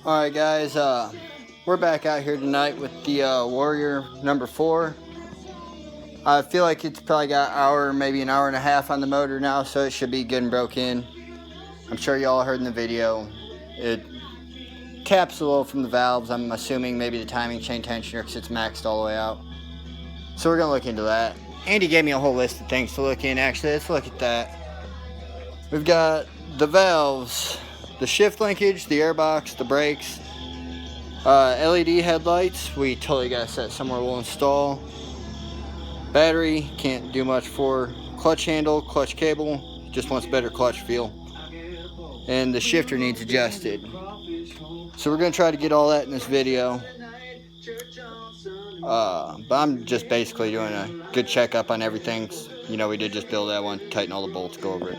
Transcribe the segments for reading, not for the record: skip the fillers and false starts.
Alright guys, we're back out here tonight with the Warrior number 4. I feel like it's probably got an hour, maybe an hour and a half on the motor now, so it should be good and broke in. I'm sure y'all heard in the video, it taps a little from the valves. I'm assuming maybe the timing chain tensioner because it's maxed all the way out. So we're going to look into that. Andy gave me a whole list of things to look in. Actually, let's look at that. We've got the valves, the shift linkage, the airbox, the brakes, LED headlights. We totally got to set somewhere we'll install. Battery, can't do much for. Clutch handle, clutch cable, just wants better clutch feel. And the shifter needs adjusted. So we're going to try to get all that in this video. But I'm just basically doing a good checkup on everything. You know, we did just build that one, tighten all the bolts, go over it.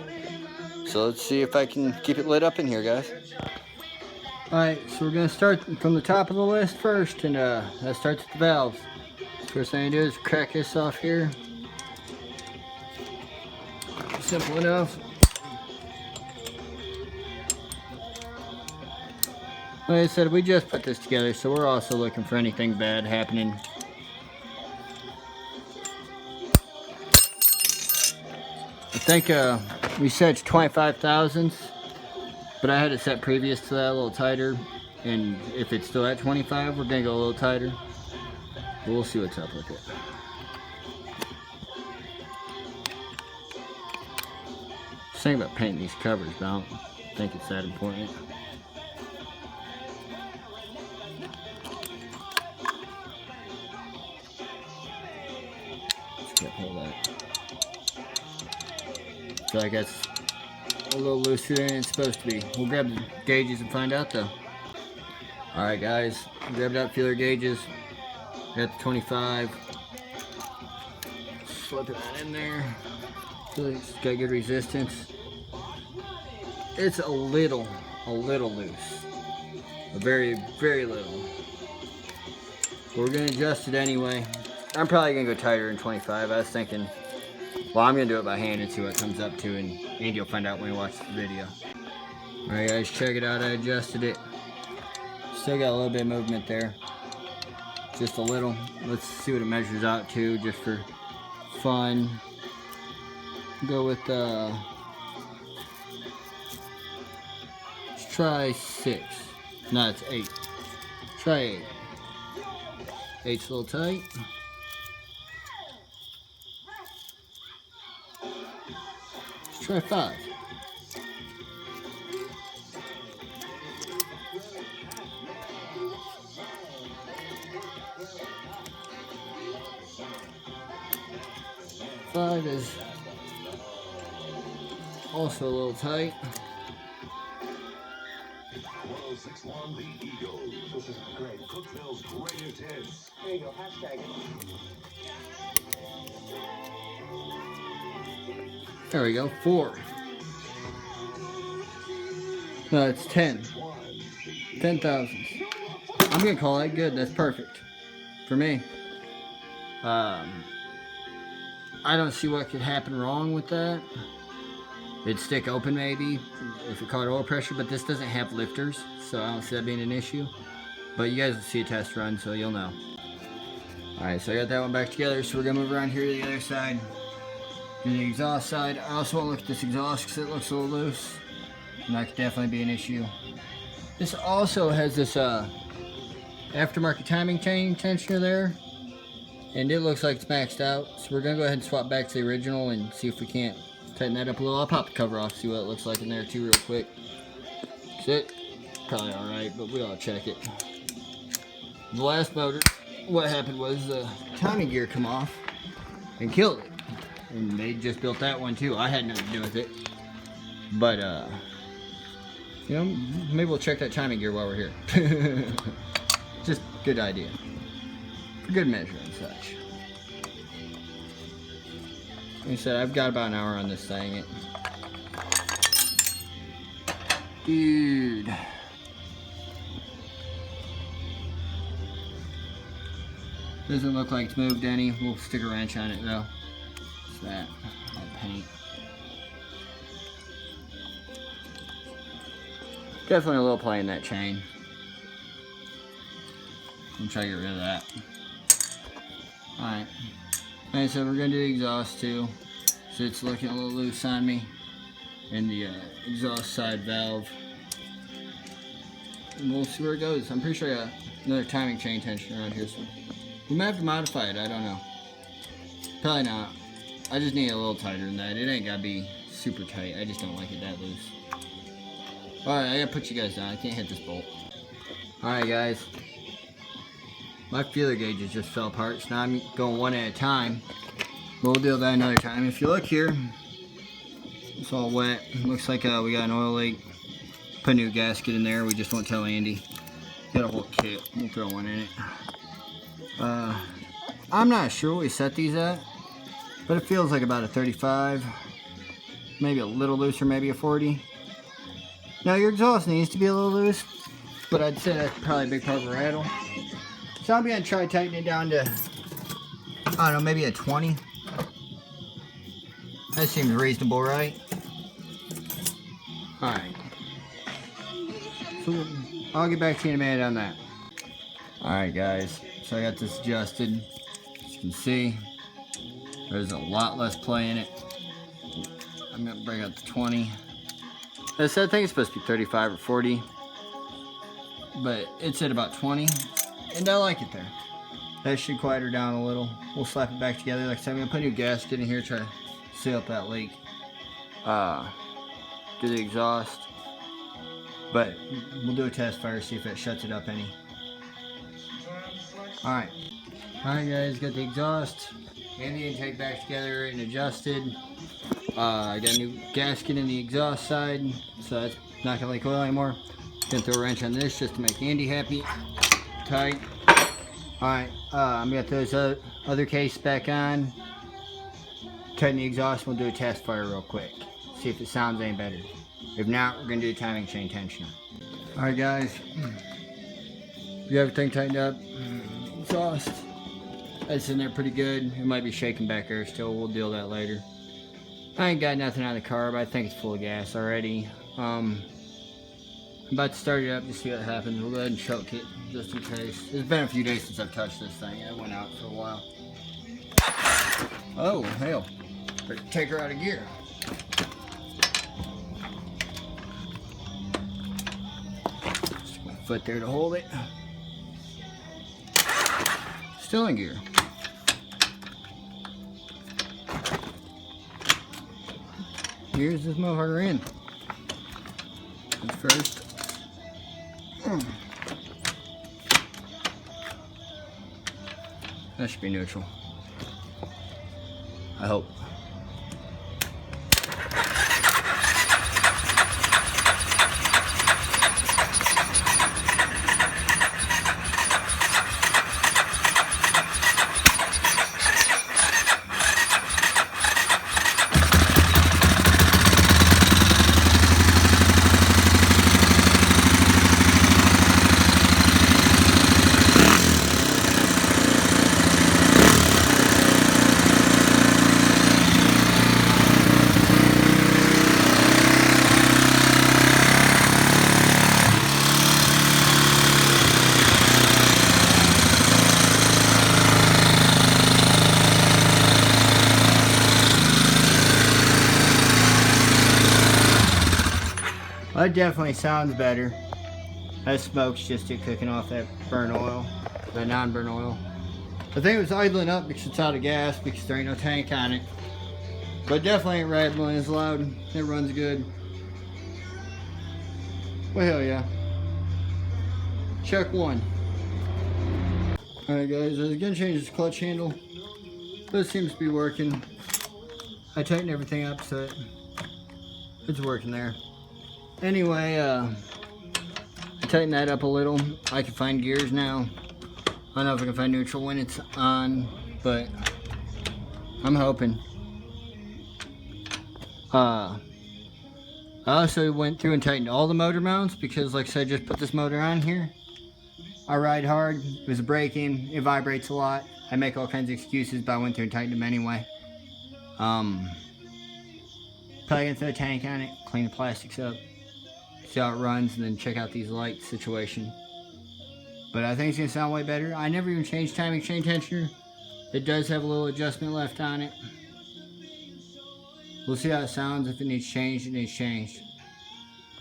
So let's see if I can keep it lit up in here, guys. Alright, so we're going to start from the top of the list first, and that starts with the valves. First thing I do is crack this off here. Simple enough. Like I said, we just put this together, so we're also looking for anything bad happening. I think we set 25 thousandths, but I had it set previous to that a little tighter, and if it's still at 25, we're gonna go a little tighter. But we'll see what's up with it. Just thinking about painting these covers, but I don't think it's that important. Let's get hold of that. I feel like that's a little looser than it's supposed to be. We'll grab the gauges and find out though. Alright guys, grabbed out feeler gauges. Got the 25. Slipping that in there. Feel like it's got good resistance. It's a little loose. A very, very little. But we're gonna adjust it anyway. I'm probably gonna go tighter than 25. I was thinking, well, I'm gonna do it by hand and see what it comes up to, and Andy will find out when he watches the video. Alright guys, check it out. I adjusted it. Still got a little bit of movement there. Just a little. Let's see what it measures out to, just for fun. Go with let's try 6. No, it's 8. Try 8. 8's a little tight. Let's try 5. Five is also a little tight. 1061 The Eagle. This is Greg Cookville's greatest hits. There you go, hashtag it. There we go, 4. No, it's 10. 10 thousandths. I'm gonna call that good. That's perfect for me. I don't see what could happen wrong with that. It'd stick open maybe if it caught oil pressure, but this doesn't have lifters, so I don't see that being an issue. But you guys will see a test run, so you'll know. Alright, so I got that one back together, so we're gonna move around here to the other side. Do the exhaust side. I also want to look at this exhaust because it looks a little loose, and that could definitely be an issue. This also has this aftermarket timing chain tensioner there, and it looks like it's maxed out, so we're gonna go ahead and swap back to the original and see if we can't tighten that up a little. I'll pop the cover off, see what it looks like in there too real quick. That's it. Probably alright, but we ought to check it. The last motor, what happened was the timing gear come off and killed it. And they just built that one too. I had nothing to do with it. But you know, maybe we'll check that timing gear while we're here. Just good idea. For good measure and such. Like I said, I've got about an hour on this thing. Dude. Doesn't look like it's moved any. We'll stick a wrench on it though. What's that? That paint. Definitely a little play in that chain. I'm trying to get rid of that. Alright. Alright, so we're going to do the exhaust too. So it's looking a little loose on me. And the exhaust side valve. And we'll see where it goes. I'm pretty sure I got another timing chain tension around here. So we might have to modify it. I don't know. Probably not. I just need it a little tighter than that. It ain't got to be super tight. I just don't like it that loose. Alright, I got to put you guys down. I can't hit this bolt. Alright guys. My feeler gauges just fell apart, so now I'm going one at a time. We'll deal with that another time. If you look here, it's all wet. Looks like we got an oil leak. Put a new gasket in there. We just won't tell Andy. Got a whole kit. We'll throw one in it. I'm not sure what we set these at, but it feels like about a 35. Maybe a little looser, maybe a 40. Now your exhaust needs to be a little loose, but I'd say that's probably a big part of the rattle. So I'm going to try tightening it down to, I don't know, maybe a 20. That seems reasonable, right? Alright. So I'll get back to you in a minute on that. Alright guys, so I got this adjusted. As you can see, there's a lot less play in it. I'm going to bring up to 20. I said I think it's supposed to be 35 or 40. But it's at about 20. And I like it there. That should quiet her down a little. We'll slap it back together. Like I said, I'm going to put a new gasket in here, try to seal up that leak. Do the exhaust. But we'll do a test fire, see if it shuts it up any. Alright. Alright guys, got the exhaust and the intake back together and adjusted. I got a new gasket in the exhaust side, so that's not going to leak oil anymore. Gonna throw a wrench on this just to make Andy happy. Tight. Alright, I'm going to throw this other case back on. Tighten the exhaust. We'll do a test fire real quick. See if it sounds any better. If not, we're going to do timing chain tension. Alright guys. We have everything tightened up. Exhaust. That's in there pretty good. It might be shaking back there still. We'll deal with that later. I ain't got nothing on the carb. I think it's full of gas already. I'm about to start it up to see what happens. We'll go ahead and choke it just in case. It's been a few days since I've touched this thing. It went out for a while. Oh, hell. Better take her out of gear. Stick my foot there to hold it. Still in gear. Here's this motherfucker in. First. That should be neutral. I hope. That definitely sounds better. That smoke's just it cooking off that burn oil, that non-burn oil. I think it was idling up because it's out of gas because there ain't no tank on it. But definitely ain't rattling as loud. It runs good. Well, hell yeah. Check one. Alright guys, I was gonna change this clutch handle, but it seems to be working. I tightened everything up so it's working there. Anyway, I tightened that up a little. I can find gears now. I don't know if I can find neutral when it's on, but I'm hoping. I also went through and tightened all the motor mounts because, like I said, I just put this motor on here. I ride hard. It was braking. It vibrates a lot. I make all kinds of excuses, but I went through and tightened them anyway. Probably gonna throw a tank on it, clean the plastics up, see how it runs, and then check out these light situation. But I think it's gonna sound way better. I never even changed timing chain tensioner. It does have a little adjustment left on it. We'll see how it sounds. If it needs changed, it needs changed.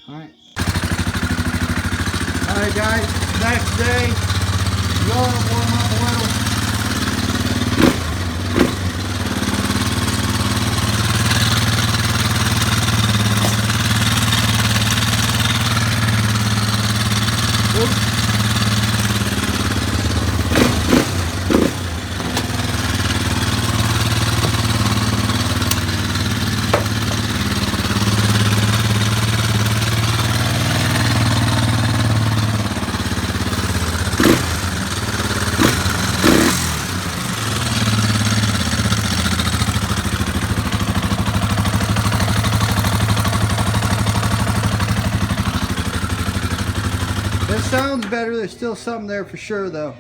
Alright. Alright guys, next day. Go warm up a little. That sounds better. There's still something there for sure, though.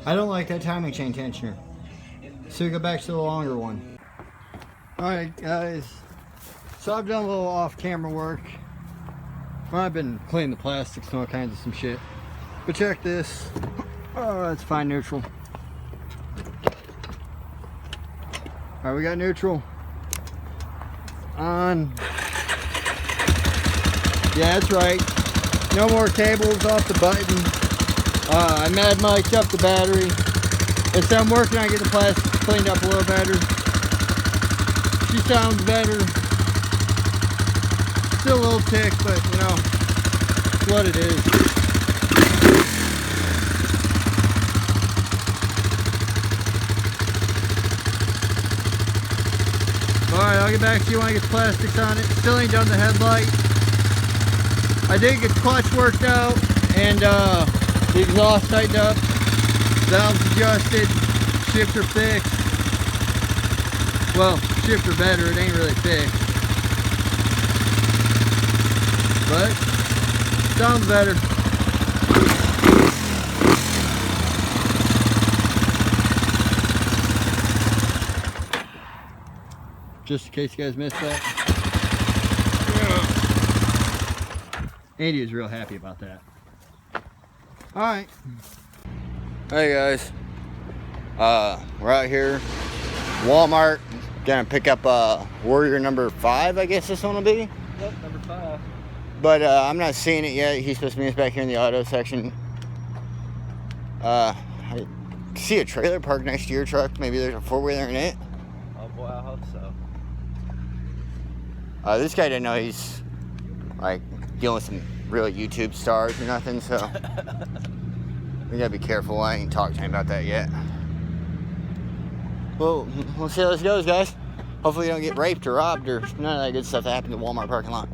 I don't like that timing chain tensioner. So we go back to the longer one. Alright guys, so I've done a little off-camera work. I've been cleaning the plastics and all kinds of some shit. But check this. Oh, that's fine neutral. Alright, we got neutral on. Yeah, that's right. No more cables off the button. I mad mic'd up the battery. As I'm working on getting the plastic cleaned up a little better. She sounds better. Still a little tick, but you know, it's what it is. Alright, I'll get back to you when I get the plastics on it. Still ain't done the headlight. I did get the clutch worked out and the exhaust tightened up, valves adjusted, shifter fixed. Well, shifter better, it ain't really fixed. But, sounds better. Just in case you guys missed that. Andy was real happy about that. Alright. Hey guys. We're out here. Walmart. Gonna pick up Warrior number 5, I guess this one will be. Yep, number 5. But I'm not seeing it yet. He's supposed to meet us back here in the auto section. I see a trailer parked next to your truck. Maybe there's a 4-wheeler in it. Oh boy, I hope so. This guy didn't know he's like dealing with some real YouTube stars or nothing, so we gotta be careful. I ain't talked to him about that yet. Well, we'll see how this goes, guys. Hopefully you don't get raped or robbed or none of that good stuff that happened in the Walmart parking lot.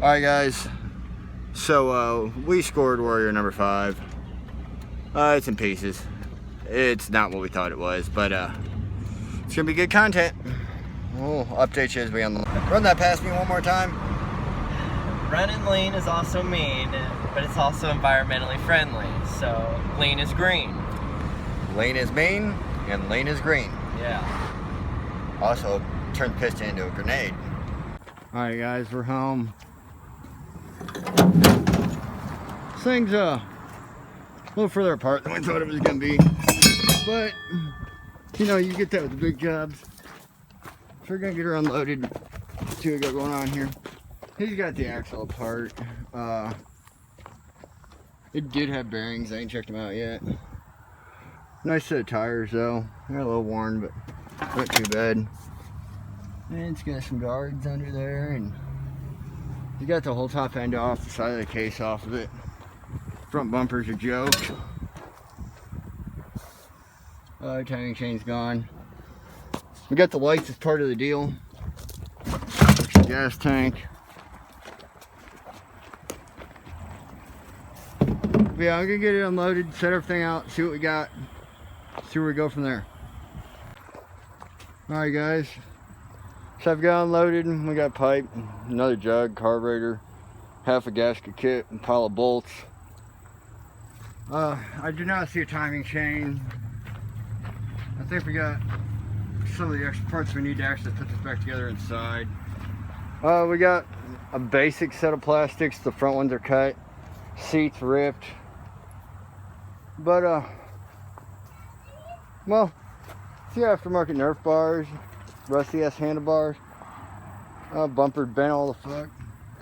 Alright guys, so we scored Warrior number 5. It's in pieces. It's not what we thought it was, but it's gonna be good content. We'll update you as we unload. Run that past me one more time. Running lean is also mean, but it's also environmentally friendly. So lean is green. Lean is mean and lean is green. Yeah. Also, turn the piston into a grenade. Alright guys, we're home. This thing's a little further apart than we thought it was going to be. But, you know, you get that with the big jobs. So we're going to get her unloaded. See what we got going on here. He's got the axle apart. It did have bearings. I ain't checked them out yet. Nice set of tires though. They're a little worn, but not too bad. And it's got some guards under there, and you got the whole top end off, the side of the case off of it. Front bumper's a joke. Timing chain's gone. We got the lights as part of the deal. Gas tank. But yeah, I'm gonna get it unloaded, set everything out, see what we got, see where we go from there. Alright guys, so I've got unloaded, we got pipe, another jug, carburetor, half a gasket kit, and pile of bolts. I do not see a timing chain. I think we got some of the extra parts we need to actually put this back together inside. We got a basic set of plastics, the front ones are cut, seats ripped. But well, see aftermarket Nerf bars, rusty ass handlebars, bumper bent all the fuck,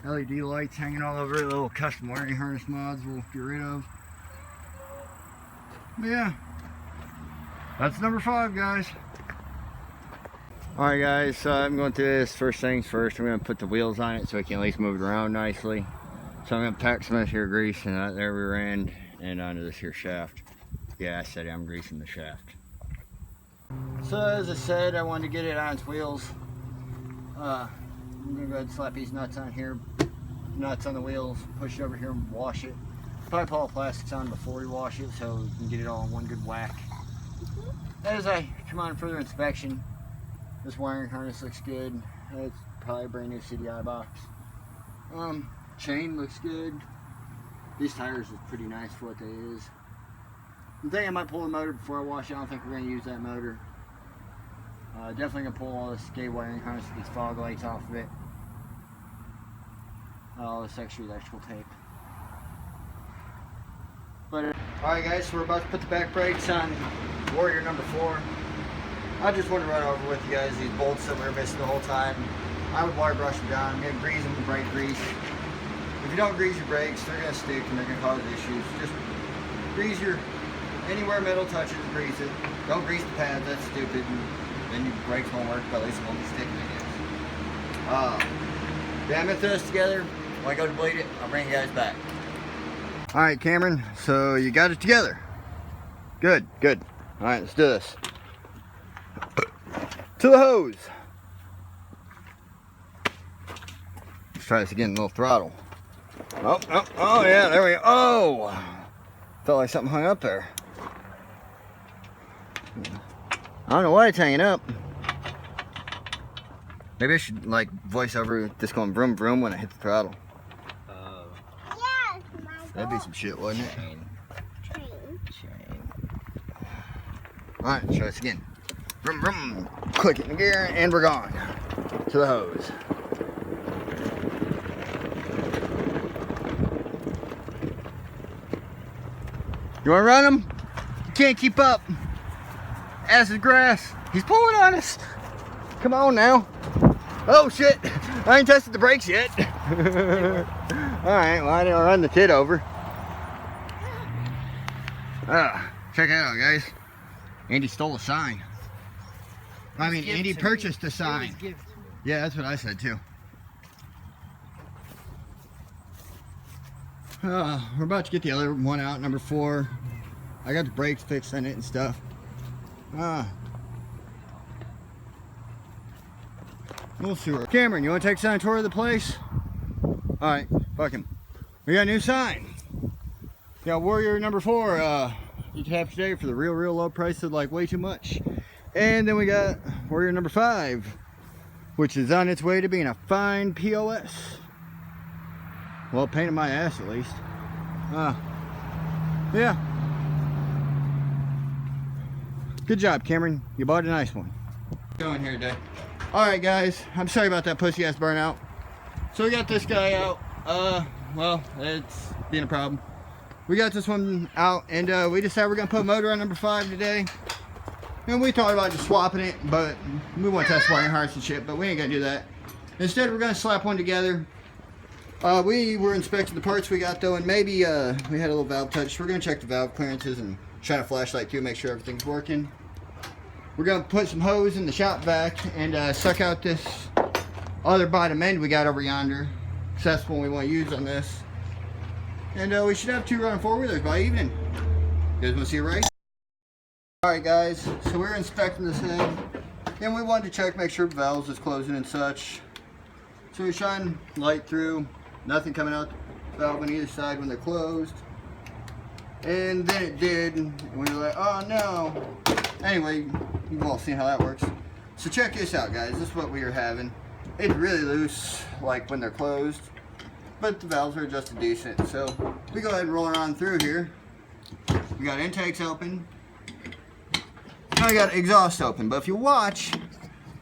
LED lights hanging all over it, little custom wiring harness mods we'll get rid of. But yeah, that's number 5, guys. Alright guys, so I'm going through this. First things first, I'm going to put the wheels on it so I can at least move it around nicely. So I'm going to pack some of this here grease in that there rear end and onto this here shaft. Yeah, I said I'm greasing the shaft. So as I said, I wanted to get it on its wheels. I'm going to go ahead and slap these nuts on here. Nuts on the wheels, push it over here and wash it. Probably put all the plastics on before we wash it so we can get it all in one good whack. As I come on further inspection, this wiring harness looks good. It's probably a brand new CDI box. Chain looks good. These tires are pretty nice for what they is. I think I might pull the motor before I wash it. I don't think we're going to use that motor. Definitely going to pull all this gate wiring harness, these fog lights off of it. All this extra electrical tape. But alright guys, so we're about to put the back brakes on Warrior number 4. I just want to run over with you guys these bolts that we were missing the whole time. I would wire brush them down. I'm going to grease them with brake grease. If you don't grease your brakes, they're going to stick and they're going to cause issues. Just grease your, anywhere metal touches, grease it. Don't grease the pads, that's stupid. And then your brakes won't work, but at least it won't be sticking, I guess. Yeah, I'm going to throw this together. When I go to bleed it, I'll bring you guys back. Alright Cameron, so you got it together. Good, good. Alright, let's do this. To the hose. Let's try this again, a little throttle. Oh yeah, there we go. Oh! Felt like something hung up there. I don't know why it's hanging up. Maybe I should like voice over this going vroom vroom when I hit the throttle. That'd be some shit, wouldn't it? Chain. Alright, try this again. Vroom vroom. Click it in gear and we're gone. To the hose. You wanna run him? You can't keep up. Ass is grass. He's pulling on us. Come on now. Oh shit. I ain't tested the brakes yet. Alright, well I didn't run the kid over. Check it out guys. Andy stole a sign. I mean, Andy purchased a sign. Yeah, that's what I said too. We're about to get the other one out, number 4. I got the brakes fixed on it and stuff. We'll see where. Cameron, you want to take us on a tour of the place? Alright, fuck him. We got a new sign. We got Warrior number 4. You can have today for the real low price of like way too much. And then we got Warrior number 5, which is on its way to being a fine POS. Well, painted my ass at least. Yeah. Good job, Cameron. You bought a nice one. Going here today. Alright guys, I'm sorry about that pussy ass burnout. So we got this guy out. Well, it's being a problem. We got this one out and we decided we're gonna put a motor on number 5 today. And we thought about just swapping it, but we want to test wiring harness and shit, but we ain't gonna do that. Instead, we're gonna slap one together. We were inspecting the parts we got though, and maybe we had a little valve touch. We're gonna check the valve clearances and shine a flashlight too, make sure everything's working. We're gonna put some hose in the shop vac and suck out this other bottom end we got over yonder. 'Cause that's what we want to use on this. And we should have 2 running 4-wheelers by evening. You guys want to see a race? Alright guys, so we're inspecting this thing. And we wanted to check, make sure valves is closing and such. So we shine light through. Nothing coming out the valve on either side when they're closed. And then it did. And we were like, oh no. Anyway, you've all seen how that works. So check this out guys, this is what we are having. It's really loose, like when they're closed. But the valves are adjusted decent. So we go ahead and roll it on through here. We got intakes open. Now we got exhaust open. But if you watch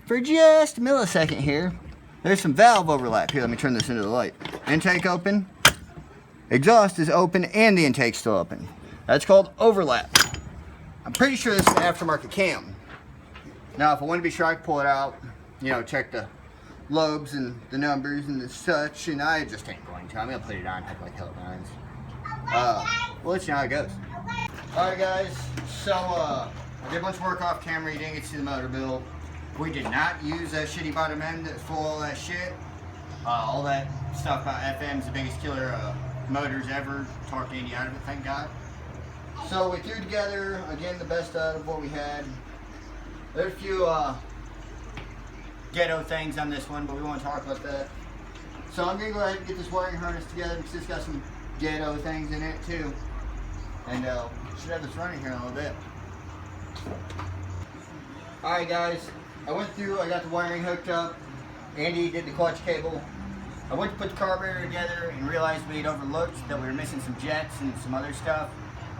for just a millisecond here, there's some valve overlap. Here, let me turn this into the light. Intake open. Exhaust is open and the intake's still open. That's called overlap. I'm pretty sure this is an aftermarket cam. Now if I want to be sure, I can pull it out, you know, check the lobes and the numbers and the such, and I just ain't going to. I'm going to put it on, act like hell it lines. We'll let you know how it goes. Alright guys, so I did a bunch of work off camera. You didn't get to see the motor build. We did not use that shitty bottom end that's full of all that shit. All that stuff about FM's the biggest killer motors ever. Torqued Andy out of it, thank God. So we threw together, again, the best out of what we had. There's a few ghetto things on this one, but we won't talk about that. So I'm going to go ahead and get this wiring harness together because it's got some ghetto things in it too. And should have this running here in a little bit. Alright guys, I went through, I got the wiring hooked up. Andy did the clutch cable. I went to put the carburetor together and realized we had overlooked that we were missing some jets and some other stuff.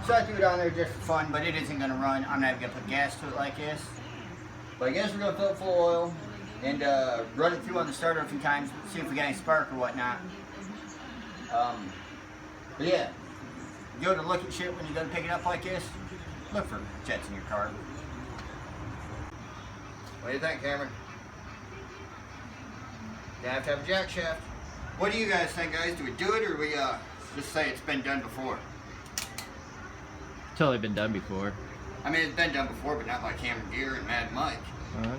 So I threw it on there just for fun, but it isn't going to run. I'm not going to put gas to it like this. But I guess we're going to fill it full of oil and run it through on the starter a few times, see if we got any spark or whatnot. But yeah, you go to look at shit when you go to pick it up like this, look for jets in your car. What do you think, Cameron? You have to have a jack shaft. What do you guys think, guys? Do we do it or do we just say it's been done before? Totally been done before. I mean, it's been done before, but not by Cameron Gear and Mad Mike.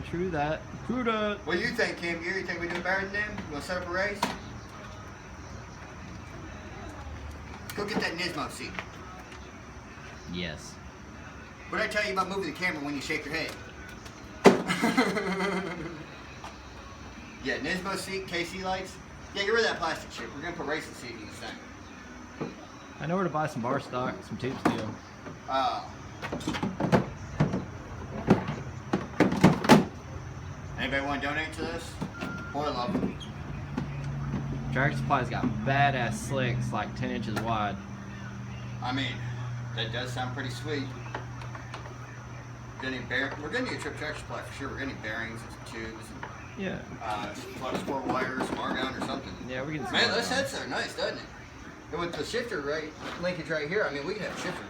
True that. True that. What do you think, Cam Gear? You think we do better than them? We'll set up a race? Go get that Nismo seat. Yes. What did I tell you about moving the camera when you shake your head? Yeah, Nismo seat, KC lights. Yeah, get rid of that plastic shit. We're gonna put racing seat in this thing. I know where to buy some bar stock, some tube steel. Anybody want to donate to this? Boy, love them. Tractor Supply's got badass slicks, like 10 inches wide. I mean, that does sound pretty sweet. We're gonna need a trip tractor supply for sure. We're gonna need bearings and some tubes. And, Yeah. flux core wires, some argon or something. Yeah, we can. Man, those heads are nice, doesn't it? And with the shifter linkage right here, I mean, we can have a shifter.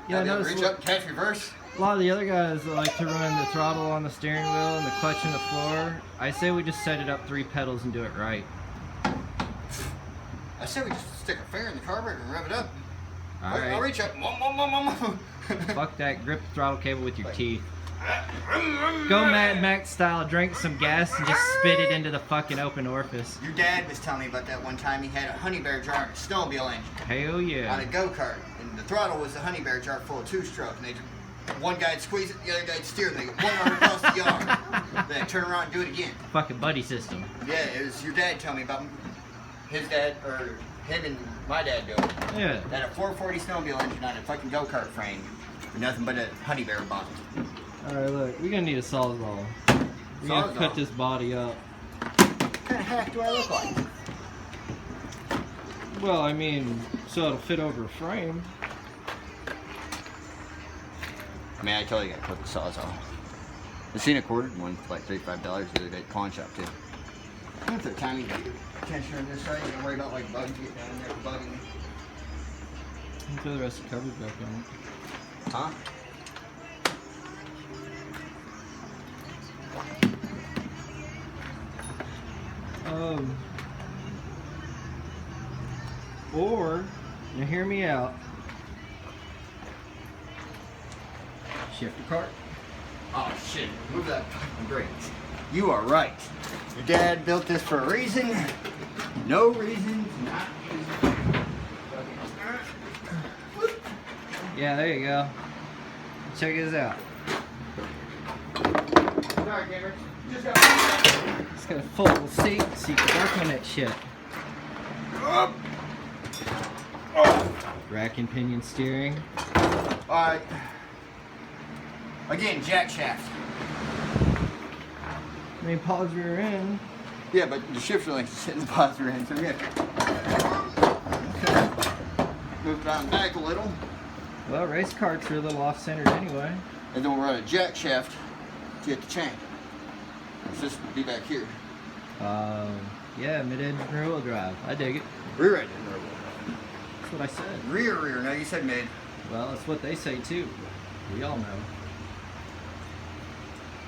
Yeah, I noticed reach up, catch, reverse. a lot of the other guys like to run the throttle on the steering wheel and the clutch in the floor. I say we just set it up 3 pedals and do it right. I say we just stick a finger in the carburetor and rev it up. All right. I'll reach up. Fuck that. Grip the throttle cable with your teeth. Go Mad Max style, drink some gas and just spit it into the fucking open orifice. Your dad was telling me about that one time. He had a Honey Bear jar in a snowmobile engine. Hell On yeah. a go-kart. And the throttle was the Honey Bear jar full of 2-stroke. And one guy'd squeeze it, the other guy'd steer it. They get one arm across the yard. Then they'd turn around and do it again. Fucking buddy system. Yeah, it was your dad telling me about his dad, or him and my dad doing it. Yeah. They had a 440 snowmobile engine on a fucking go-kart frame. With nothing but a Honey Bear bottom. Alright, look. We're gonna need a sawzall. We're gonna Sawzall? cut this body up. What kind of hack do I look like? Well, I mean, so it'll fit over a frame. I mean, I totally gotta put the sawzall. I seen a quartered one for like $35 the other day at the pawn shop too. I don't know if they're tiny tensioner on this side. You don't worry about like bugs getting down there bugging me. Throw the rest of the covers back on it. Huh? Or, now hear me out. Shift the cart. Oh shit, move that fucking brakes. You are right. Your dad built this for a reason. No reason to Yeah, there you go. Check this out. Sorry, gamers. Just got It's got a foldable seat so you can work on that shit. Rack and pinion steering. Alright. Again, jack shaft. I mean, pause rear end. Yeah, but the shifter link is sitting in the positive end, so we have to move it on back a little. Well, race carts are a little off-centered anyway. And then we'll run a jack shaft to get the chain. It's just be back here. Yeah, mid-engine rear-wheel drive. I dig it. Rear engine rear wheel. That's what I said. Rear. No, you said mid. Well, that's what they say too. We all know.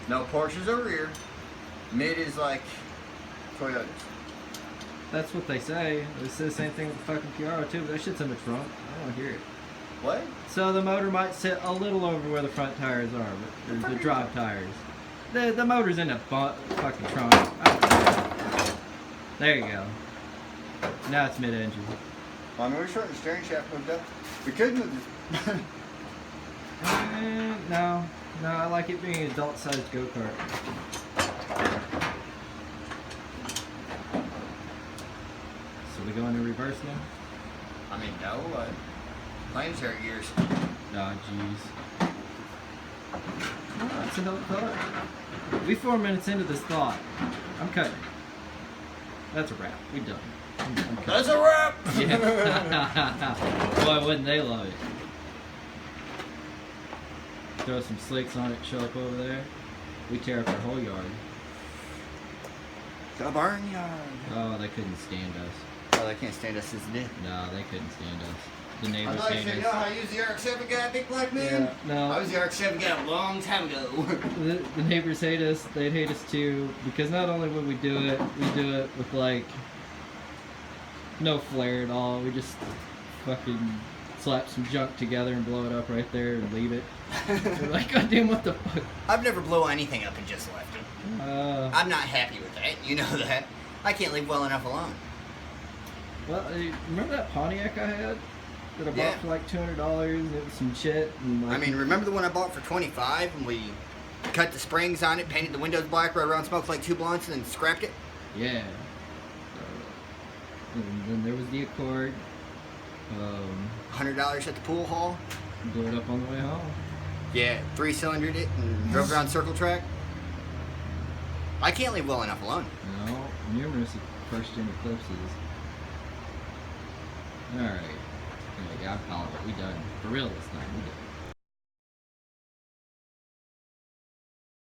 No, Porsches are rear. Mid is like Toyotas. That's what they say. They say the same thing with the fucking Piaro too, but that shit's in the trunk. I don't want to hear it. What? So the motor might sit a little over where the front tires are, but the drive tires. The motor's in the fucking trunk. Oh. There you go. Now it's mid-engine. Well, I mean, we're shorting the steering shaft moved up. We could move this. No, I like it being an adult-sized go-kart. So we go into reverse now? I mean, no. Planetary gears. Oh, jeez. Oh, that's another thought. We 4 minutes into this thought. I'm cutting. That's a wrap. We done. I'm cutting. That's a wrap! Yeah. Boy, wouldn't they love it. Throw some slicks on it, show up over there. We tear up our whole yard. The barnyard. Oh, they couldn't stand us. Oh, they can't stand us since it did. No, they couldn't stand us. The I neighbors thought you hate said, you know us. how I used the RX-7 guy, big black man? Yeah, no. I was the RX-7 guy a long time ago. The neighbors hate us. They'd hate us too because not only would we do it with like no flair at all. We just fucking slap some junk together and blow it up right there and leave it. We're like, God damn, what the fuck? I've never blown anything up and just left it. I'm not happy with that. You know that. I can't leave well enough alone. Well, remember that Pontiac I had that I bought Yeah. for like $200? It was some shit. And like, I mean, remember the one I bought for $25 and we cut the springs on it, painted the windows black, rode around, smoked like 2 blunts, and then scrapped it? yeah. And then there was the Accord. $100 at the pool hall. Blew it up on the way home. Yeah, 3-cylindered it and drove around circle track. I can't leave well enough alone. No, numerous first-gen Eclipses. Alright. Yeah, I'm calling it. We done. For real this time. We done.